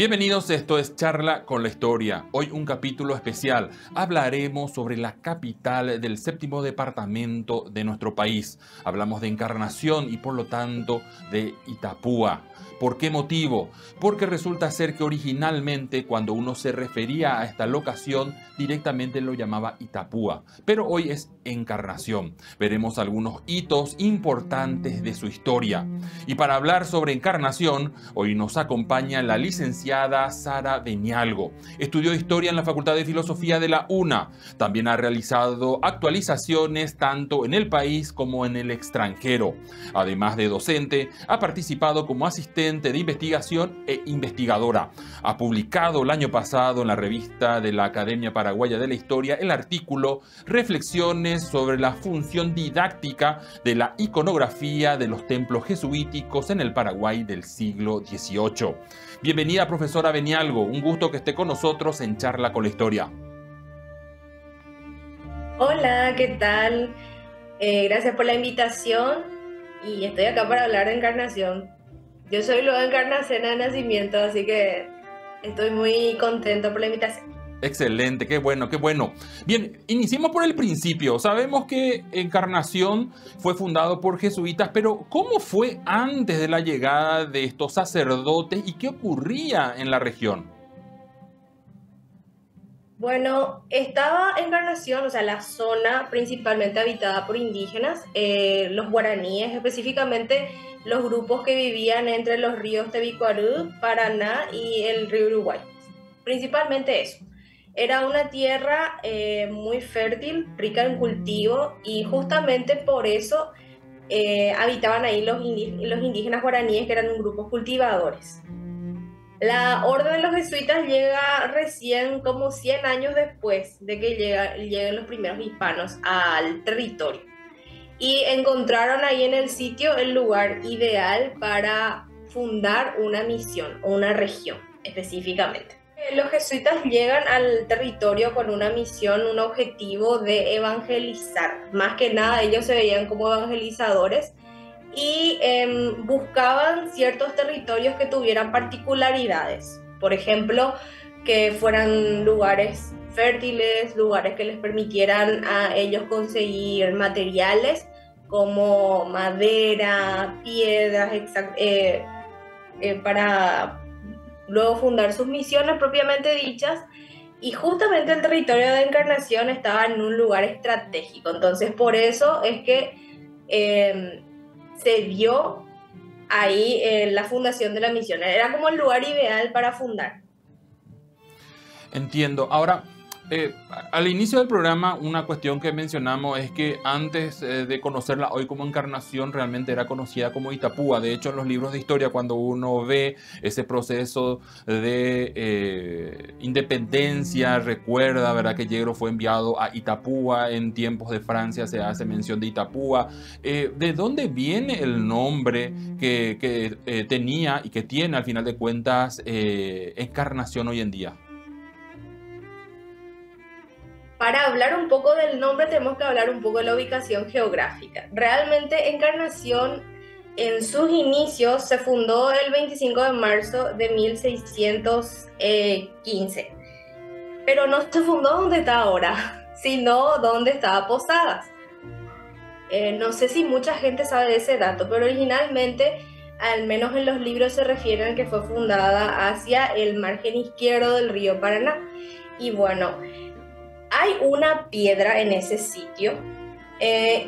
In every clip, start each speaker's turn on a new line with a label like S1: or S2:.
S1: Bienvenidos, esto es Charla con la Historia. Hoy un capítulo especial. Hablaremos sobre la capital del séptimo departamento de nuestro país. Hablamos de Encarnación y por lo tanto de Itapúa. ¿Por qué motivo? Porque resulta ser que originalmente cuando uno se refería a esta locación directamente lo llamaba Itapúa, pero hoy es Encarnación. Veremos algunos hitos importantes de su historia. Y para hablar sobre Encarnación, hoy nos acompaña la licenciada Sara Benialgo. Estudió Historia en la Facultad de Filosofía de la UNA. También ha realizado actualizaciones tanto en el país como en el extranjero. Además de docente, ha participado como asistente de investigación e investigadora. Ha publicado el año pasado en la revista de la Academia Paraguaya de la Historia el artículo Reflexiones sobre la función didáctica de la iconografía de los templos jesuíticos en el Paraguay del siglo XVIII. Bienvenida, profesora Benialgo. Un gusto que esté con nosotros en Charla con la Historia.
S2: Hola, ¿qué tal? Gracias por la invitación y estoy acá para hablar de Encarnación. Yo soy luego Encarnación de nacimiento, así que estoy muy contenta por la invitación.
S1: Excelente, qué bueno, qué bueno. Bien, iniciemos por el principio. Sabemos que Encarnación fue fundado por jesuitas, pero ¿cómo fue antes de la llegada de estos sacerdotes y qué ocurría en la región?
S2: Bueno, estaba Encarnación, o sea, la zona principalmente habitada por indígenas, los guaraníes, específicamente los grupos que vivían entre los ríos Tebicuarú, Paraná y el río Uruguay. Principalmente eso. Era una tierra muy fértil, rica en cultivo y justamente por eso habitaban ahí los indígenas guaraníes, que eran un grupo cultivadores. La orden de los jesuitas llega recién como 100 años después de que lleguen los primeros hispanos al territorio. Y encontraron ahí en el sitio el lugar ideal para fundar una misión o una región específicamente. Los jesuitas llegan al territorio con una misión, un objetivo de evangelizar. Más que nada ellos se veían como evangelizadores y buscaban ciertos territorios que tuvieran particularidades. Por ejemplo, que fueran lugares fértiles, lugares que les permitieran a ellos conseguir materiales como madera, piedras, para luego fundar sus misiones propiamente dichas. Y justamente el territorio de Encarnación estaba en un lugar estratégico. Entonces, por eso es que se dio ahí la fundación de la misión. Era como el lugar ideal para fundar.
S1: Entiendo. Ahora, al inicio del programa, una cuestión que mencionamos es que antes de conocerla hoy como Encarnación, realmente era conocida como Itapúa. De hecho, en los libros de historia, cuando uno ve ese proceso de independencia, recuerda, ¿verdad?, que Yegro fue enviado a Itapúa en tiempos de Francia, se hace mención de Itapúa. ¿De dónde viene el nombre que tenía y que tiene, al final de cuentas, Encarnación hoy en día?
S2: Para hablar un poco del nombre tenemos que hablar un poco de la ubicación geográfica. Realmente Encarnación en sus inicios se fundó el 25 de marzo de 1615, pero no se fundó donde está ahora, sino donde estaba Posadas. No sé si mucha gente sabe de ese dato, pero originalmente, al menos en los libros, se refieren a que fue fundada hacia el margen izquierdo del río Paraná. Y bueno, hay una piedra en ese sitio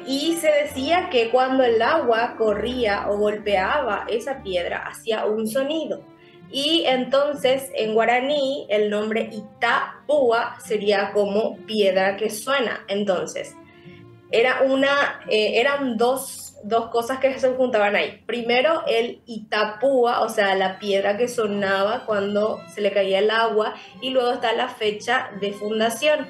S2: y se decía que cuando el agua corría o golpeaba esa piedra hacía un sonido. Y entonces en guaraní el nombre Itapúa sería como piedra que suena. Entonces eran dos cosas que se juntaban ahí. Primero el Itapúa, o sea, la piedra que sonaba cuando se le caía el agua, y luego está la fecha de fundación.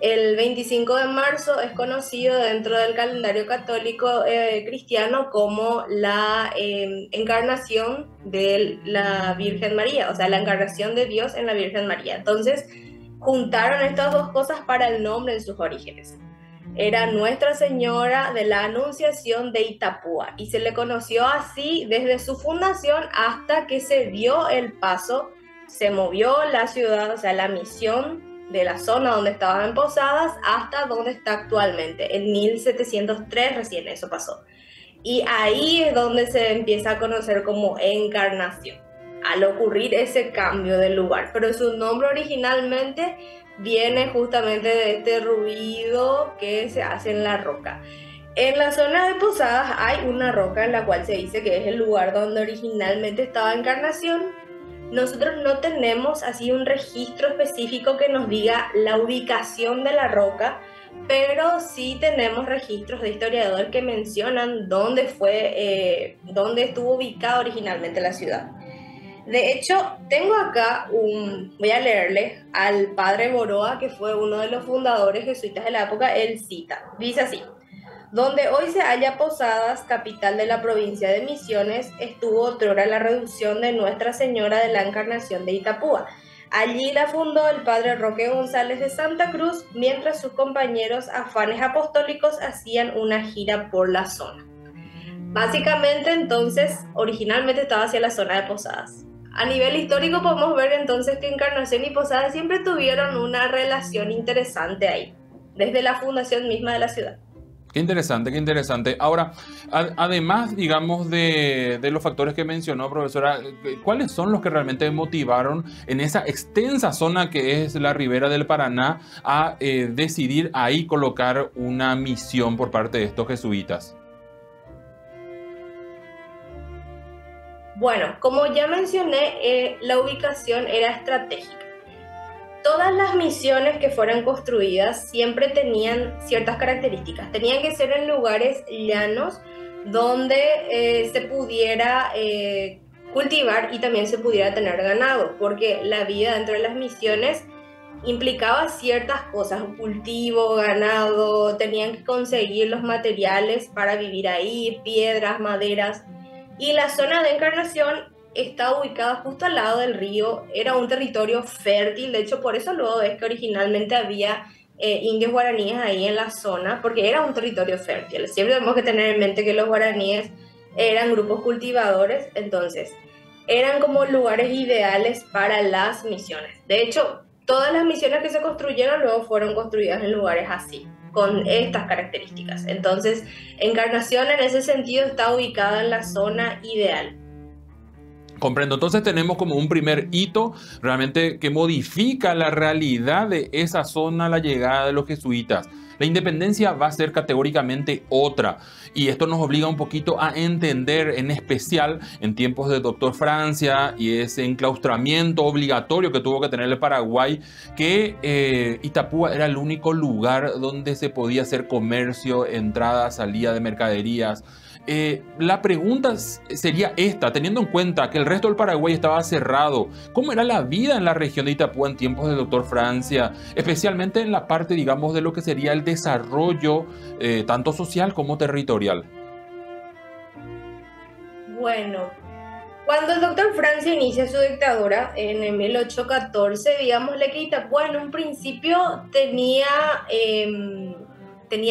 S2: El 25 de marzo es conocido dentro del calendario católico cristiano como la encarnación de la Virgen María, o sea, la encarnación de Dios en la Virgen María. Entonces, juntaron estas dos cosas para el nombre en sus orígenes. Era Nuestra Señora de la Anunciación de Itapúa y se le conoció así desde su fundación hasta que se dio el paso se movió la ciudad, o sea, la misión de la zona donde estaban Posadas hasta donde está actualmente. En 1703 recién eso pasó. Y ahí es donde se empieza a conocer como Encarnación, al ocurrir ese cambio del lugar. Pero su nombre originalmente viene justamente de este ruido que se hace en la roca. En la zona de Posadas hay una roca en la cual se dice que es el lugar donde originalmente estaba Encarnación. Nosotros no tenemos así un registro específico que nos diga la ubicación de la roca, pero sí tenemos registros de historiadores que mencionan dónde estuvo ubicada originalmente la ciudad. De hecho, tengo acá voy a leerle al padre Boroa, que fue uno de los fundadores jesuitas de la época. Él cita, dice así: donde hoy se halla Posadas, capital de la provincia de Misiones, estuvo otrora la reducción de Nuestra Señora de la Encarnación de Itapúa. Allí la fundó el padre Roque González de Santa Cruz, mientras sus compañeros afanes apostólicos hacían una gira por la zona. Básicamente, entonces, originalmente estaba hacia la zona de Posadas. A nivel histórico podemos ver entonces que Encarnación y Posadas siempre tuvieron una relación interesante ahí, desde la fundación misma de la ciudad.
S1: Qué interesante, qué interesante. Ahora, además, digamos, de los factores que mencionó, profesora, ¿cuáles son los que realmente motivaron en esa extensa zona que es la ribera del Paraná a decidir ahí colocar una misión por parte de estos jesuitas?
S2: Bueno, como ya mencioné, la ubicación era estratégica. Todas las misiones que fueran construidas siempre tenían ciertas características. Tenían que ser en lugares llanos donde se pudiera cultivar y también se pudiera tener ganado, porque la vida dentro de las misiones implicaba ciertas cosas: cultivo, ganado, tenían que conseguir los materiales para vivir ahí, piedras, maderas. Y la zona de Encarnación está ubicada justo al lado del río, era un territorio fértil. De hecho, por eso luego es que originalmente había indios guaraníes ahí en la zona, porque era un territorio fértil. Siempre tenemos que tener en mente que los guaraníes eran grupos cultivadores, entonces eran como lugares ideales para las misiones. De hecho, todas las misiones que se construyeron luego fueron construidas en lugares así, con estas características. Entonces, Encarnación en ese sentido está ubicada en la zona ideal.
S1: Comprendo. Entonces tenemos como un primer hito realmente que modifica la realidad de esa zona, la llegada de los jesuitas. La independencia va a ser categóricamente otra, y esto nos obliga un poquito a entender, en especial en tiempos de Doctor Francia y ese enclaustramiento obligatorio que tuvo que tener el Paraguay, que Itapúa era el único lugar donde se podía hacer comercio, entrada, salida de mercaderías. La pregunta sería esta: teniendo en cuenta que el resto del Paraguay estaba cerrado, ¿cómo era la vida en la región de Itapúa en tiempos de Doctor Francia? Especialmente en la parte, digamos, de lo que sería el desarrollo tanto social como territorial.
S2: Bueno, cuando el Doctor Francia inicia su dictadura en el 1814, digámosle que Itapúa en un principio tenía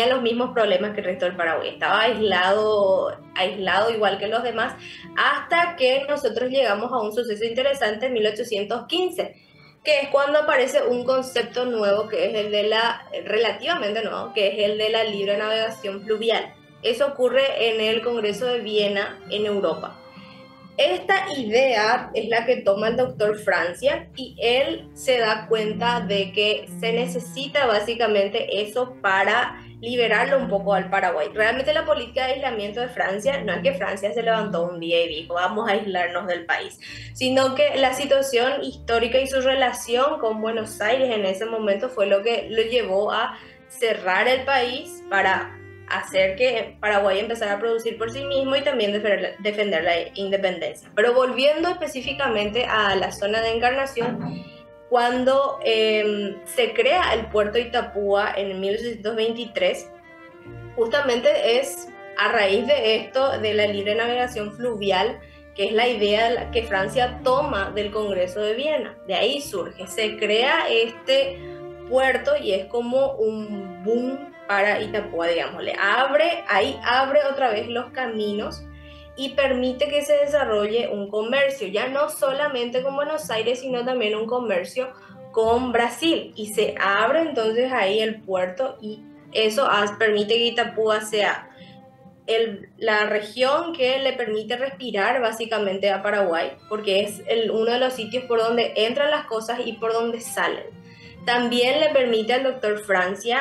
S2: los mismos problemas que el resto del Paraguay. Estaba aislado igual que los demás, hasta que nosotros llegamos a un suceso interesante en 1815, que es cuando aparece un concepto nuevo, que es relativamente nuevo, que es el de la libre navegación fluvial. Eso ocurre en el Congreso de Viena, en Europa. Esta idea es la que toma el Doctor Francia, y él se da cuenta de que se necesita básicamente eso para liberarlo un poco al Paraguay. Realmente la política de aislamiento de Francia no es que Francia se levantó un día y dijo vamos a aislarnos del país, sino que la situación histórica y su relación con Buenos Aires en ese momento fue lo que lo llevó a cerrar el país para hacer que Paraguay empezara a producir por sí mismo y también defender la independencia. Pero volviendo específicamente a la zona de Encarnación, cuando se crea el puerto de Itapúa en 1823, justamente es a raíz de esto, de la libre navegación fluvial, que es la idea que Francia toma del Congreso de Viena. De ahí surge, se crea este puerto y es como un boom para Itapúa, digámosle. Ahí abre otra vez los caminos, y permite que se desarrolle un comercio, ya no solamente con Buenos Aires, sino también un comercio con Brasil, y se abre entonces ahí el puerto, y eso permite que Itapúa sea la región que le permite respirar básicamente a Paraguay, porque es uno de los sitios por donde entran las cosas y por donde salen. También le permite al doctor Francia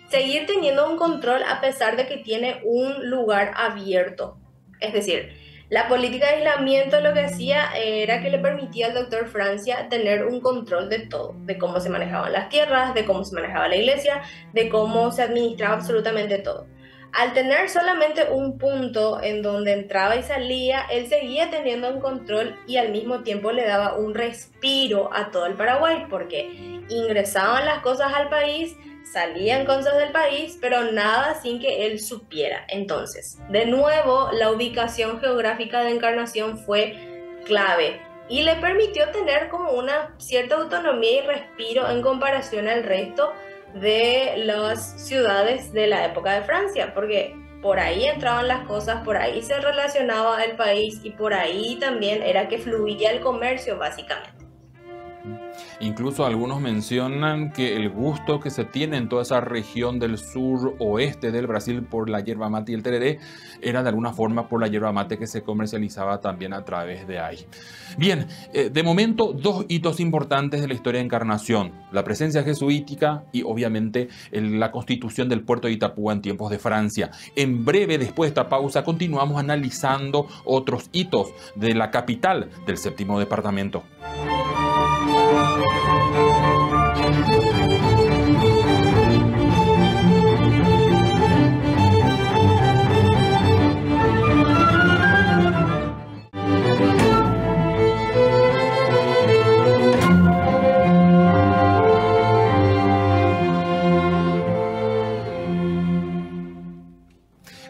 S2: seguir teniendo un control a pesar de que tiene un lugar abierto. Es decir, la política de aislamiento lo que hacía era que le permitía al doctor Francia tener un control de todo, de cómo se manejaban las tierras, de cómo se manejaba la iglesia, de cómo se administraba absolutamente todo. Al tener solamente un punto en donde entraba y salía, él seguía teniendo un control y al mismo tiempo le daba un respiro a todo el Paraguay, porque ingresaban las cosas al país, salían cosas del país, pero nada sin que él supiera. Entonces, de nuevo, la ubicación geográfica de Encarnación fue clave y le permitió tener como una cierta autonomía y respiro en comparación al resto de las ciudades de la época de Francia, porque por ahí entraban las cosas, por ahí se relacionaba el país y por ahí también era que fluía el comercio básicamente.
S1: Incluso algunos mencionan que el gusto que se tiene en toda esa región del sur oeste del Brasil por la yerba mate y el tereré era de alguna forma por la yerba mate que se comercializaba también a través de ahí. Bien, de momento dos hitos importantes de la historia de Encarnación: la presencia jesuítica y obviamente la constitución del puerto de Itapúa en tiempos de Francia. En breve, después de esta pausa, continuamos analizando otros hitos de la capital del séptimo departamento.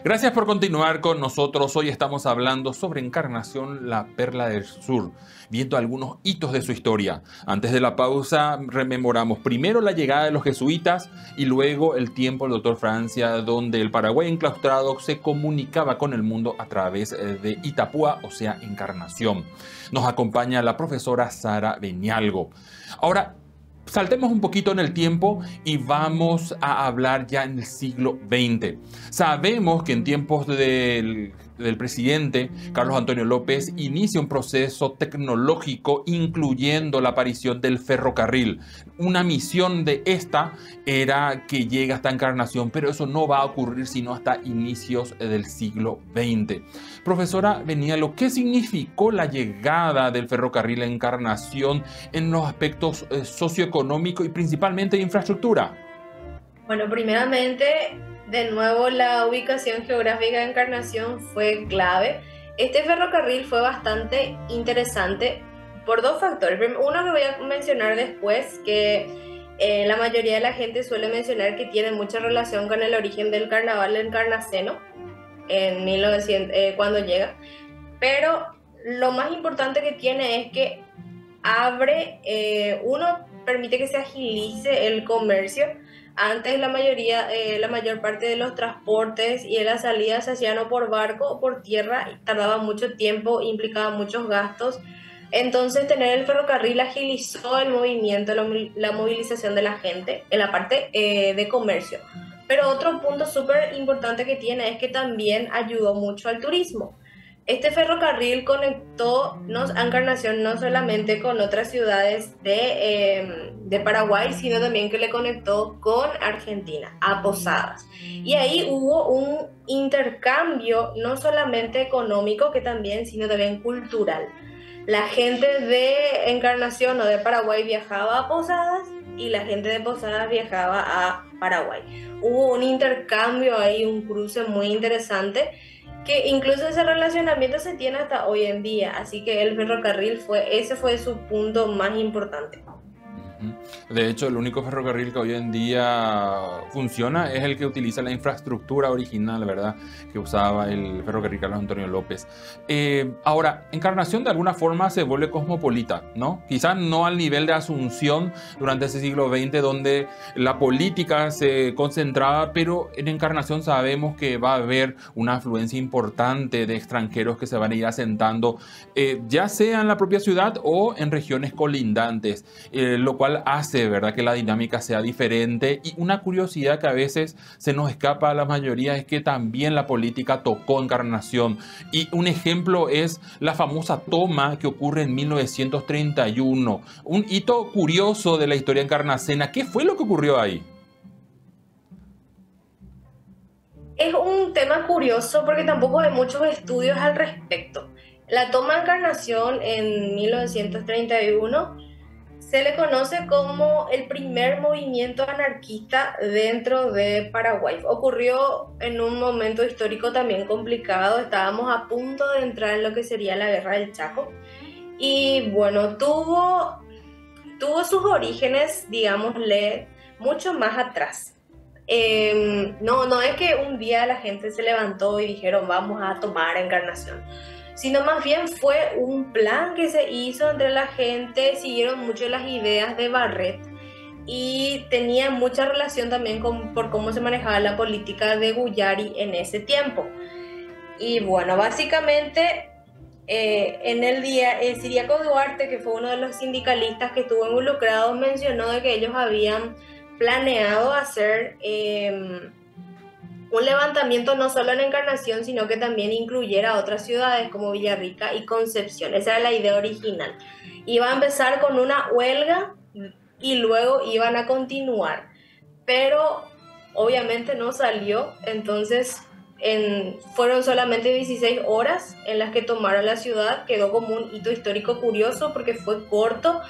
S1: Gracias por continuar con nosotros. Hoy estamos hablando sobre Encarnación, la perla del sur, viendo algunos hitos de su historia. Antes de la pausa rememoramos primero la llegada de los jesuitas y luego el tiempo del doctor Francia, donde el Paraguay enclaustrado se comunicaba con el mundo a través de Itapúa, o sea, Encarnación. Nos acompaña la profesora Sara Benialgo. Ahora, saltemos un poquito en el tiempo y vamos a hablar ya en el siglo XX. Sabemos que en tiempos del presidente Carlos Antonio López inicia un proceso tecnológico incluyendo la aparición del ferrocarril. Una misión de esta era que llegue hasta Encarnación, pero eso no va a ocurrir sino hasta inicios del siglo XX. Profesora Benialgo, ¿qué significó la llegada del ferrocarril a Encarnación en los aspectos socioeconómicos y principalmente de infraestructura?
S2: Bueno, primeramente, de nuevo, la ubicación geográfica de Encarnación fue clave. Este ferrocarril fue bastante interesante por dos factores. Uno que voy a mencionar después, que la mayoría de la gente suele mencionar que tiene mucha relación con el origen del carnaval encarnaceno en 1900, cuando llega. Pero lo más importante que tiene es que permite que se agilice el comercio. Antes la mayor parte de los transportes y de las salidas se hacían o por barco o por tierra, y tardaba mucho tiempo, implicaba muchos gastos. Entonces tener el ferrocarril agilizó el movimiento, la movilización de la gente en la parte de comercio. Pero otro punto súper importante que tiene es que también ayudó mucho al turismo. Este ferrocarril conectó a Encarnación no solamente con otras ciudades de Paraguay, sino también que le conectó con Argentina, a Posadas. Y ahí hubo un intercambio no solamente económico, sino también cultural. La gente de Encarnación o de Paraguay viajaba a Posadas y la gente de Posadas viajaba a Paraguay. Hubo un intercambio ahí, un cruce muy interesante, que incluso ese relacionamiento se tiene hasta hoy en día, así que el ferrocarril ese fue su punto más importante.
S1: De hecho, el único ferrocarril que hoy en día funciona es el que utiliza la infraestructura original, ¿verdad? Que usaba el ferrocarril Carlos Antonio López. Ahora, Encarnación de alguna forma se vuelve cosmopolita, ¿no? Quizás no al nivel de Asunción durante ese siglo XX, donde la política se concentraba, pero en Encarnación sabemos que va a haber una afluencia importante de extranjeros que se van a ir asentando, ya sea en la propia ciudad o en regiones colindantes, lo cual hace, ¿verdad?, que la dinámica sea diferente. Y una curiosidad que a veces se nos escapa a la mayoría es que también la política tocó Encarnación. Y un ejemplo es la famosa toma que ocurre en 1931. Un hito curioso de la historia encarnacena. ¿Qué fue lo que ocurrió ahí?
S2: Es un tema curioso porque tampoco hay muchos estudios al respecto. La toma de Encarnación en 1931 se le conoce como el primer movimiento anarquista dentro de Paraguay. Ocurrió en un momento histórico también complicado, estábamos a punto de entrar en lo que sería la Guerra del Chaco. Y bueno, tuvo sus orígenes, digámosle, mucho más atrás. No es que un día la gente se levantó y dijeron vamos a tomar Encarnación, sino más bien fue un plan que se hizo entre la gente, siguieron mucho las ideas de Barret y tenía mucha relación también por cómo se manejaba la política de Guyari en ese tiempo. Y bueno, básicamente en el día, Ciriaco Duarte, que fue uno de los sindicalistas que estuvo involucrado, mencionó de que ellos habían planeado hacer un levantamiento no solo en Encarnación, sino que también incluyera otras ciudades como Villarrica y Concepción. Esa era la idea original. Iba a empezar con una huelga y luego iban a continuar, pero obviamente no salió, entonces fueron solamente 16 horas en las que tomaron la ciudad. Quedó como un hito histórico curioso porque fue corto,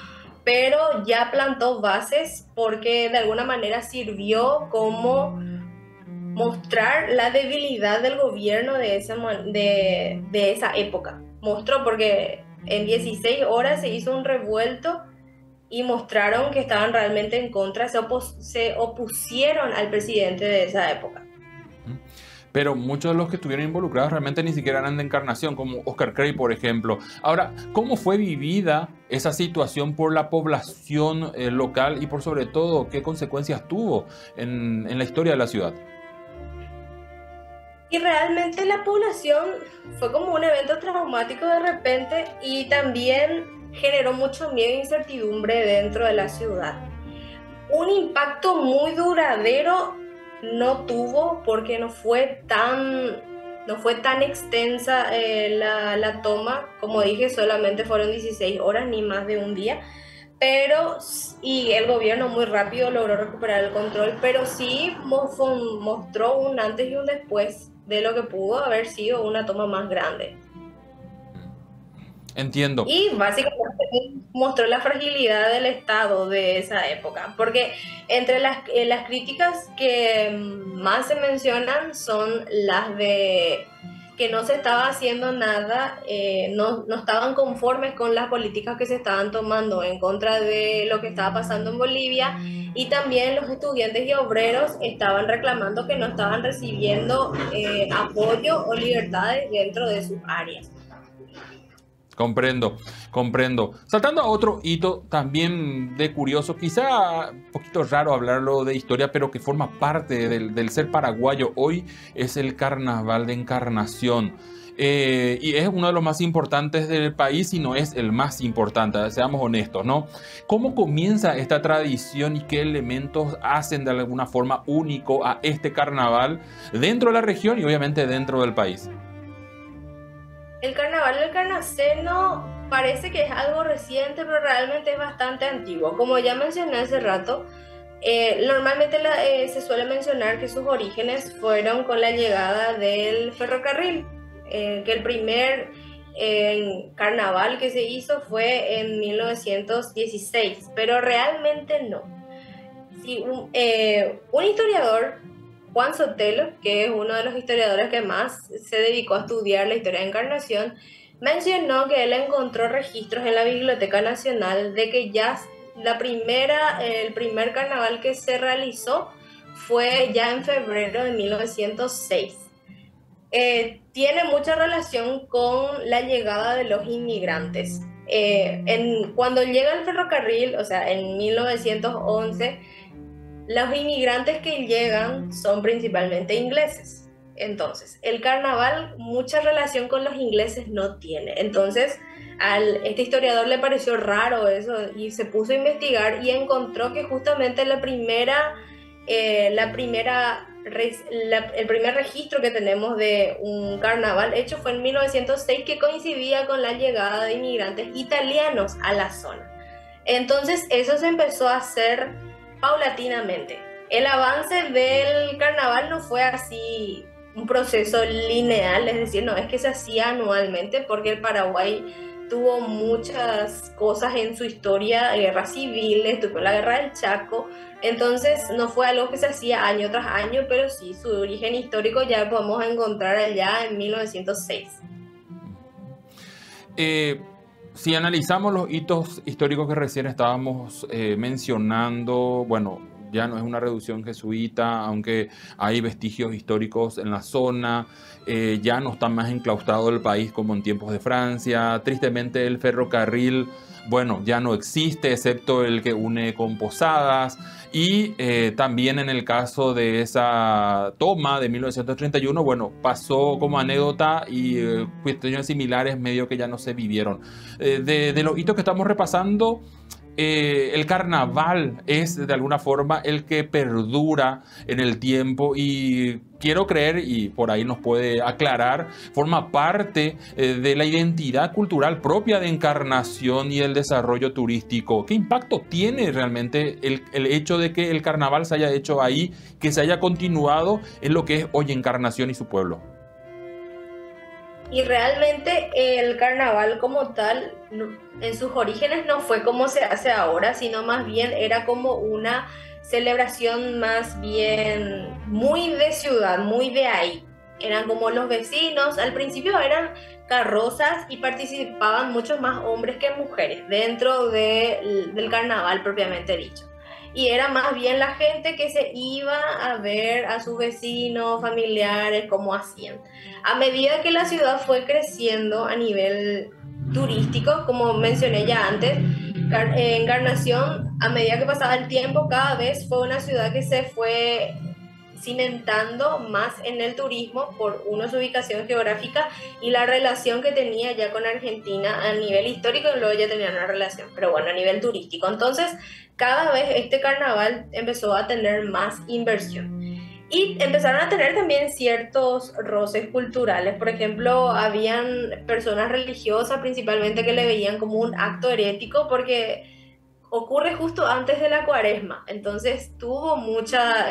S2: pero ya plantó bases porque de alguna manera sirvió como mostrar la debilidad del gobierno de esa época. Mostró porque en 16 horas se hizo un revuelto y mostraron que estaban realmente en contra, se opusieron al presidente de esa época.
S1: Pero muchos de los que estuvieron involucrados realmente ni siquiera eran de Encarnación, como Oscar Crey, por ejemplo. Ahora, ¿cómo fue vivida esa situación por la población local y por sobre todo qué consecuencias tuvo en la historia de la ciudad?
S2: Y realmente la población fue como un evento traumático de repente y también generó mucho miedo e incertidumbre dentro de la ciudad. Un impacto muy duradero no tuvo porque no fue tan extensa la toma. Como dije, solamente fueron 16 horas, ni más de un día. Y el gobierno muy rápido logró recuperar el control, pero sí mostró un antes y un después de lo que pudo haber sido una toma más grande.
S1: Entiendo.
S2: Y básicamente mostró la fragilidad del Estado de esa época, porque entre las críticas que más se mencionan son las de que no se estaba haciendo nada, no estaban conformes con las políticas que se estaban tomando en contra de lo que estaba pasando en Bolivia, y también los estudiantes y obreros estaban reclamando que no estaban recibiendo apoyo o libertades dentro de sus áreas.
S1: Comprendo. Saltando a otro hito también de curioso, quizá un poquito raro hablarlo de historia, pero que forma parte del ser paraguayo hoy, es el Carnaval de Encarnación. Y es uno de los más importantes del país, y no es el más importante, seamos honestos, ¿no? ¿Cómo comienza esta tradición y qué elementos hacen de alguna forma único a este carnaval dentro de la región y obviamente dentro del país?
S2: El carnaval del Carnaceno parece que es algo reciente, pero realmente es bastante antiguo. Como ya mencioné hace rato, normalmente se suele mencionar que sus orígenes fueron con la llegada del ferrocarril, que el primer carnaval que se hizo fue en 1916, pero realmente no. Sí, un historiador, Juan Sotelo, que es uno de los historiadores que más se dedicó a estudiar la historia de Encarnación, mencionó que él encontró registros en la Biblioteca Nacional de que ya el primer carnaval que se realizó fue ya en febrero de 1906. Tiene mucha relación con la llegada de los inmigrantes. Cuando llega el ferrocarril, o sea, en 1911, los inmigrantes que llegan son principalmente ingleses. Entonces, el carnaval mucha relación con los ingleses no tiene. Entonces, este historiador le pareció raro eso y se puso a investigar y encontró que justamente el primer registro que tenemos de un carnaval hecho fue en 1906, que coincidía con la llegada de inmigrantes italianos a la zona. Entonces, eso se empezó a hacer paulatinamente. El avance del carnaval no fue así un proceso lineal, es decir, no es que se hacía anualmente, porque el Paraguay tuvo muchas cosas en su historia, guerras civiles, tuvo la guerra del Chaco, entonces no fue algo que se hacía año tras año, pero sí, su origen histórico ya podemos encontrar allá en 1906.
S1: Si analizamos los hitos históricos que recién estábamos mencionando, bueno, ya no es una reducción jesuita, aunque hay vestigios históricos en la zona, ya no está más enclaustado el país como en tiempos de Francia. Tristemente el ferrocarril, bueno, ya no existe, excepto el que une con Posadas. Y también en el caso de esa toma de 1931, bueno, pasó como anécdota y cuestiones similares medio que ya no se vivieron. De los hitos que estamos repasando, el carnaval es de alguna forma el que perdura en el tiempo y quiero creer, y por ahí nos puede aclarar, forma parte de la identidad cultural propia de Encarnación y el desarrollo turístico. ¿Qué impacto tiene realmente el hecho de que el carnaval se haya hecho ahí, que se haya continuado en lo que es hoy Encarnación y su pueblo?
S2: Y realmente el carnaval como tal, en sus orígenes no fue como se hace ahora, sino más bien era como una celebración más bien muy de ciudad, muy de ahí. Eran como los vecinos, al principio eran carrozas y participaban muchos más hombres que mujeres dentro del carnaval propiamente dicho. Y era más bien la gente que se iba a ver a sus vecinos, familiares, cómo hacían. A medida que la ciudad fue creciendo a nivel turístico, como mencioné ya antes, Encarnación, a medida que pasaba el tiempo, cada vez fue una ciudad que se fue cimentando más en el turismo por su ubicación geográfica y la relación que tenía ya con Argentina a nivel histórico, y luego ya tenía una relación, pero bueno, a nivel turístico. Entonces, cada vez este carnaval empezó a tener más inversión. Y empezaron a tener también ciertos roces culturales. Por ejemplo, habían personas religiosas principalmente que le veían como un acto herético porque ocurre justo antes de la Cuaresma. Entonces tuvo mucha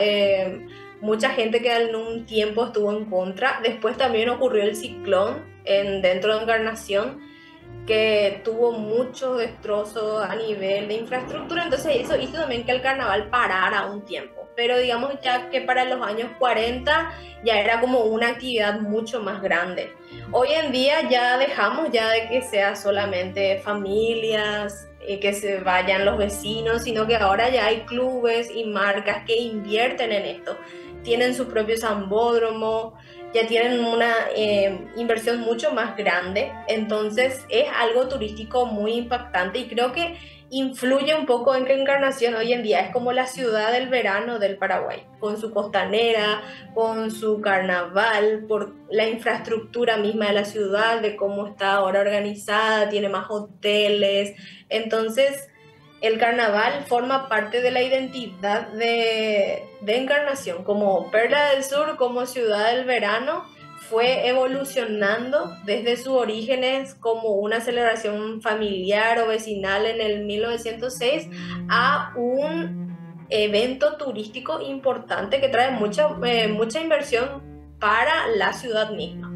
S2: gente que en un tiempo estuvo en contra. Después también ocurrió el ciclón dentro de Encarnación, que tuvo muchos destrozos a nivel de infraestructura. Entonces eso hizo también que el carnaval parara un tiempo. Pero digamos ya que para los años 40 ya era como una actividad mucho más grande. Hoy en día ya dejamos ya de que sea solamente familias, que se vayan los vecinos, sino que ahora ya hay clubes y marcas que invierten en esto. Tienen su propio sambódromo, ya tienen una inversión mucho más grande. Entonces es algo turístico muy impactante y creo que influye un poco en que Encarnación hoy en día es como la ciudad del verano del Paraguay, con su costanera, con su carnaval, por la infraestructura misma de la ciudad, de cómo está ahora organizada, tiene más hoteles. Entonces el carnaval forma parte de la identidad de Encarnación, como Perla del Sur, como ciudad del verano. Fue evolucionando desde sus orígenes como una celebración familiar o vecinal en el 1906 a un evento turístico importante que trae mucha inversión para la ciudad misma.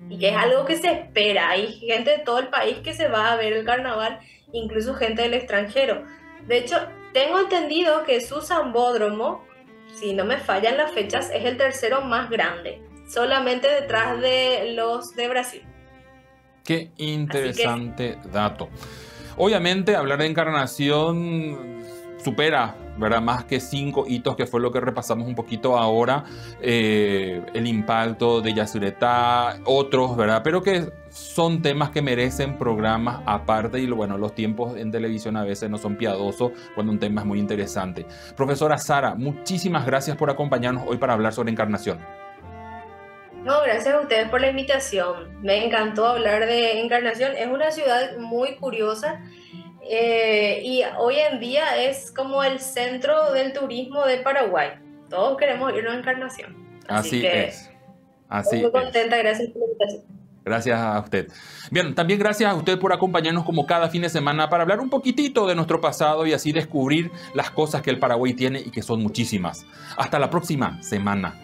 S2: Y que es algo que se espera. Hay gente de todo el país que se va a ver el carnaval, incluso gente del extranjero. De hecho, tengo entendido que su sambódromo, si no me fallan las fechas, es el tercero más grande, solamente detrás de los de Brasil.
S1: Qué interesante dato. Obviamente, hablar de Encarnación supera, ¿verdad?, más que 5 hitos, que fue lo que repasamos un poquito ahora, el impacto de Yacyretá, otros, ¿verdad?, pero que son temas que merecen programas aparte, y bueno, los tiempos en televisión a veces no son piadosos cuando un tema es muy interesante. Profesora Sara, muchísimas gracias por acompañarnos hoy para hablar sobre Encarnación.
S2: No, gracias a ustedes por la invitación. Me encantó hablar de Encarnación. Es una ciudad muy curiosa. Y hoy en día es como el centro del turismo de Paraguay. Todos queremos irnos a Encarnación.
S1: Así
S2: que
S1: es.
S2: Estoy muy contenta, gracias por la invitación.
S1: Gracias a usted. Bien, también gracias a usted por acompañarnos como cada fin de semana para hablar un poquitito de nuestro pasado y así descubrir las cosas que el Paraguay tiene y que son muchísimas. Hasta la próxima semana.